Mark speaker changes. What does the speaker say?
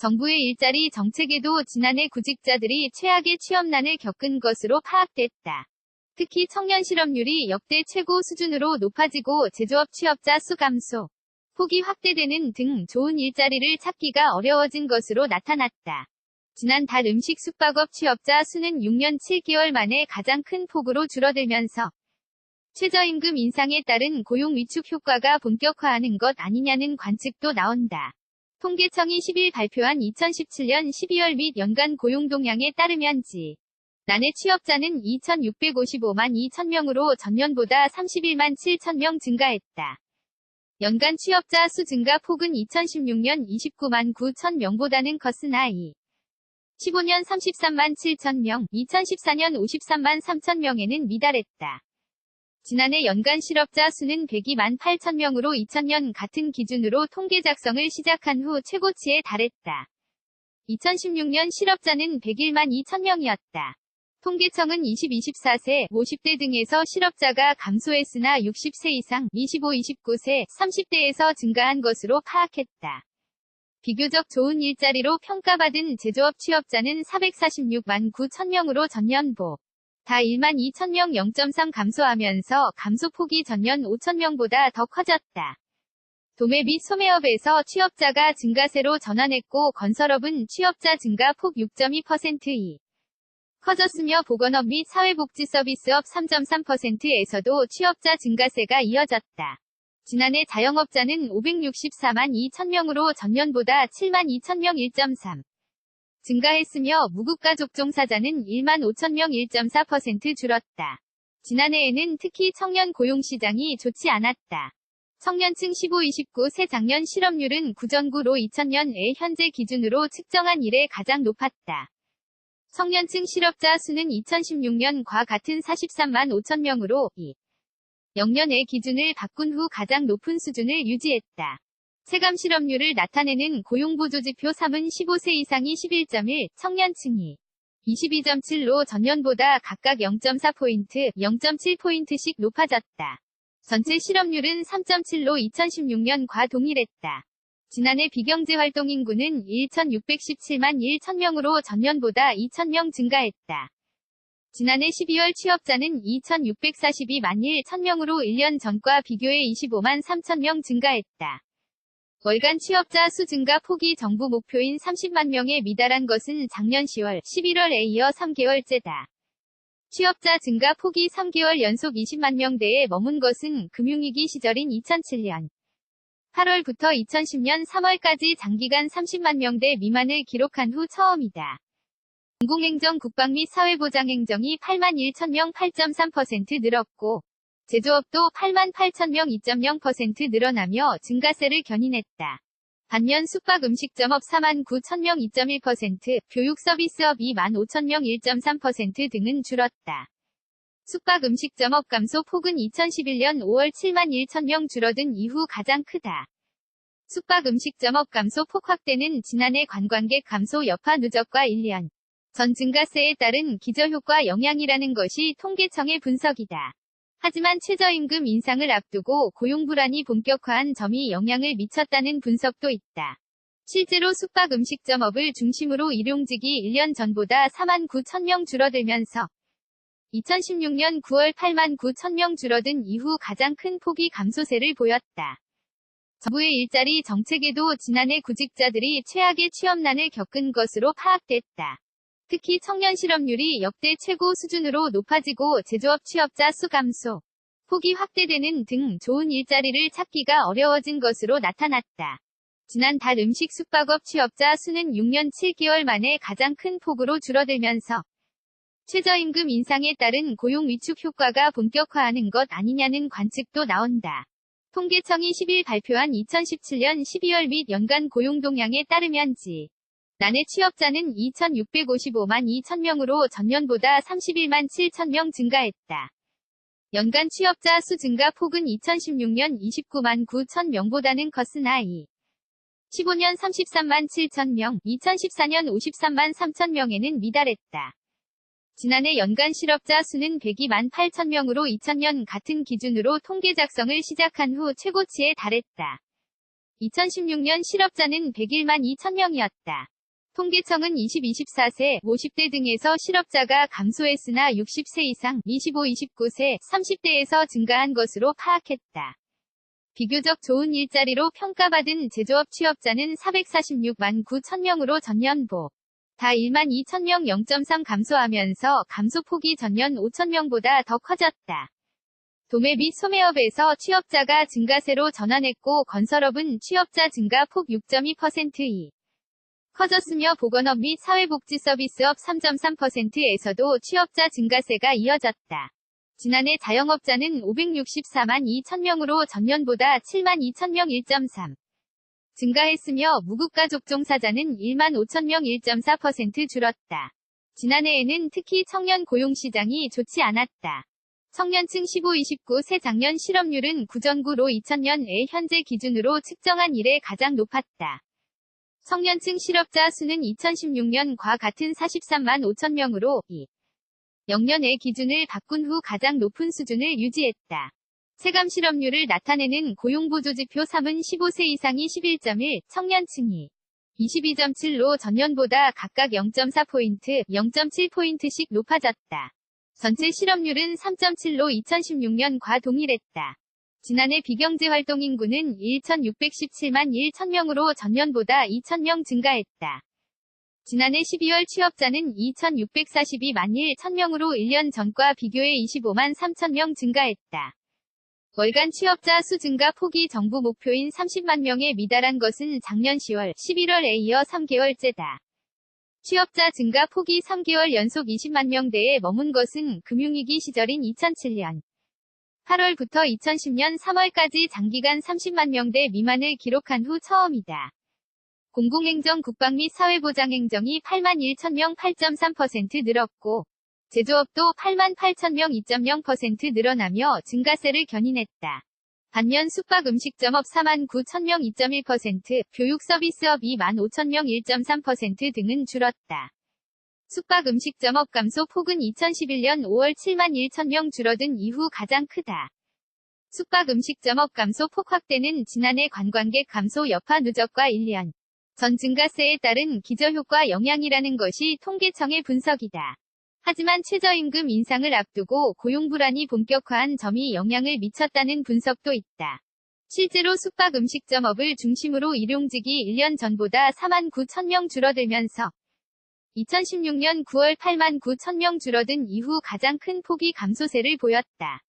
Speaker 1: 정부의 일자리 정책에도 지난해 구직자들이 최악의 취업난을 겪은 것으로 파악됐다. 특히 청년 실업률이 역대 최고 수준으로 높아지고 제조업 취업자 수 감소, 폭이 확대되는 등 좋은 일자리를 찾기가 어려워진 것으로 나타났다. 지난달 음식 숙박업 취업자 수는 6년 7개월 만에 가장 큰 폭으로 줄어들면서 최저임금 인상에 따른 고용 위축 효과가 본격화하는 것 아니냐는 관측도 나온다. 통계청이 10일 발표한 2017년 12월 및 연간 고용 동향에 따르면 지난해 취업자는 2,655만 2천명으로 전년보다 31만 7천명 증가했다. 연간 취업자 수 증가 폭은 2016년 29만 9천명보다는 컸으나 2015년 33만 7천명, 2014년 53만 3천명에는 미달했다. 지난해 연간 실업자 수는 102만 8천명으로 2000년 같은 기준으로 통계 작성을 시작한 후 최고치에 달했다. 2016년 실업자는 101만 2천명이었다. 통계청은 20-24세, 50대 등에서 실업자가 감소했으나 60세 이상, 25-29세, 30대에서 증가한 것으로 파악했다. 비교적 좋은 일자리로 평가받은 제조업 취업자는 446만 9천명으로 전년보 다 1만 2천명 0.3 감소하면서 감소폭이 전년 5천명보다 더 커졌다. 도매 및 소매업에서 취업자가 증가세로 전환했고 건설업은 취업자 증가 폭 6.2%이 커졌으며 보건업 및 사회복지 서비스업 3.3%에서도 취업자 증가세가 이어졌다. 지난해 자영업자는 564만 2천명으로 전년보다 7만 2천명 1.3 증가했으며 무급가족 종사자는 1만 5천명 1.4% 줄었다. 지난해에는 특히 청년 고용시장이 좋지 않았다. 청년층 15-29세 작년 실업률은 9.9로 2000년에 현재 기준으로 측정한 이래 가장 높았다. 청년층 실업자 수는 2016년과 같은 43만 5천명으로 20년의 기준을 바꾼 후 가장 높은 수준을 유지했다. 체감 실업률을 나타내는 고용보조지표 3은 15세 이상이 11.1, 청년층이 22.7로 전년보다 각각 0.4포인트, 0.7포인트씩 높아졌다. 전체 실업률은 3.7로 2016년과 동일했다. 지난해 비경제활동 인구는 1,617만 1천명으로 전년보다 2천명 증가했다. 지난해 12월 취업자는 2,642만 1천명으로 1년 전과 비교해 25만 3천명 증가했다. 월간 취업자 수 증가 폭이 정부 목표인 30만 명에 미달한 것은 작년 10월, 11월에 이어 3개월째다. 취업자 증가 폭이 3개월 연속 20만 명대에 머문 것은 금융위기 시절인 2007년 8월부터 2010년 3월까지 장기간 30만 명대 미만을 기록한 후 처음이다. 공공행정 국방 및 사회보장행정이 8만 1천명 8.3% 늘었고 제조업도 8만 8천명 2.0% 늘어나며 증가세를 견인했다. 반면 숙박음식점업 4만 9천명 2.1%, 교육서비스업 2만 5천명 1.3% 등은 줄었다. 숙박음식점업 감소 폭은 2011년 5월 7만 1천명 줄어든 이후 가장 크다. 숙박음식점업 감소 폭 확대는 지난해 관광객 감소 여파 누적과 1년 전 증가세에 따른 기저효과 영향이라는 것이 통계청의 분석이다. 하지만 최저임금 인상을 앞두고 고용 불안이 본격화한 점이 영향을 미쳤다는 분석도 있다. 실제로 숙박음식점업을 중심으로 일용직이 1년 전보다 4만 9천명 줄어들면서 2016년 9월 8만 9천명 줄어든 이후 가장 큰 폭이 감소세를 보였다. 정부의 일자리 정책에도 지난해 구직자들이 최악의 취업난을 겪은 것으로 파악됐다. 특히 청년 실업률이 역대 최고 수준으로 높아지고 제조업 취업자 수 감소, 폭이 확대되는 등 좋은 일자리를 찾기가 어려워진 것으로 나타났다. 지난달 음식 숙박업 취업자 수는 6년 7개월 만에 가장 큰 폭으로 줄어들면서 최저임금 인상에 따른 고용 위축 효과가 본격화하는 것 아니냐는 관측도 나온다. 통계청이 10일 발표한 2017년 12월 및 연간 고용 동향에 따르면 지난해 취업자는 2,655만 2천명으로 전년보다 31만 7천명 증가했다. 연간 취업자 수 증가 폭은 2016년 29만 9천명보다는 컸으나 2015년 33만 7천명, 2014년 53만 3천명에는 미달했다. 지난해 연간 실업자 수는 102만 8천명으로 2000년 같은 기준으로 통계 작성을 시작한 후 최고치에 달했다. 2016년 실업자는 101만 2천명이었다. 통계청은 20-24세, 50대 등에서 실업자가 감소했으나 60세 이상, 25-29세, 30대에서 증가한 것으로 파악했다. 비교적 좋은 일자리로 평가받은 제조업 취업자는 446만 9천 명으로 전년보 다 1만 2천 명 0.3 감소하면서 감소폭이 전년 5천 명보다 더 커졌다. 도매 및 소매업에서 취업자가 증가세로 전환했고 건설업은 취업자 증가폭 6.2%이 커졌으며 보건업 및 사회복지 서비스업 3.3%에서도 취업자 증가세가 이어졌다. 지난해 자영업자는 564만 2천 명으로 전년보다 7만 2천 명 1.3 증가했으며 무국가족 종사자는 1만 5천 명 1.4% 줄었다. 지난해에는 특히 청년 고용시장이 좋지 않았다. 청년층 15-29세 작년 실업률은 9.9로 2000년에 현재 기준으로 측정한 이래 가장 높았다. 청년층 실업자 수는 2016년과 같은 43만 5천 명으로 20년의 기준을 바꾼 후 가장 높은 수준을 유지했다. 체감 실업률을 나타내는 고용보조지표 3은 15세 이상이 11.1, 청년층이 22.7로 전년보다 각각 0.4포인트, 0.7포인트씩 높아졌다. 전체 실업률은 3.7로 2016년과 동일했다. 지난해 비경제활동 인구는 1,617만 1천 명으로 전년보다 2천 명 증가했다. 지난해 12월 취업자는 2,642만 1천 명으로 1년 전과 비교해 25만 3천 명 증가했다. 월간 취업자 수 증가 폭이 정부 목표인 30만 명에 미달한 것은 작년 10월, 11월에 이어 3개월째다. 취업자 증가 폭이 3개월 연속 20만 명대에 머문 것은 금융위기 시절인 2007년 8월부터 2010년 3월까지 장기간 30만 명대 미만을 기록한 후 처음이다. 공공행정 국방 및 사회보장행정이 8만 1천 명 8.3% 늘었고 제조업도 8만 8천 명 2.0% 늘어나며 증가세를 견인했다. 반면 숙박음식점업 4만 9천 명 2.1%, 교육서비스업 2만 5천 명 1.3% 등은 줄었다. 숙박음식점업 감소 폭은 2011년 5월 7만 1천 명 줄어든 이후 가장 크다. 숙박음식점업 감소 폭 확대는 지난해 관광객 감소 여파 누적과 1년 전 증가세에 따른 기저효과 영향이라는 것이 통계청의 분석이다. 하지만 최저임금 인상을 앞두고 고용 불안이 본격화한 점이 영향을 미쳤다는 분석도 있다. 실제로 숙박음식점업을 중심으로 일용직이 1년 전보다 4만 9천 명 줄어들면서 2016년 9월 8만 9천 명 줄어든 이후 가장 큰 폭이 감소세를 보였다.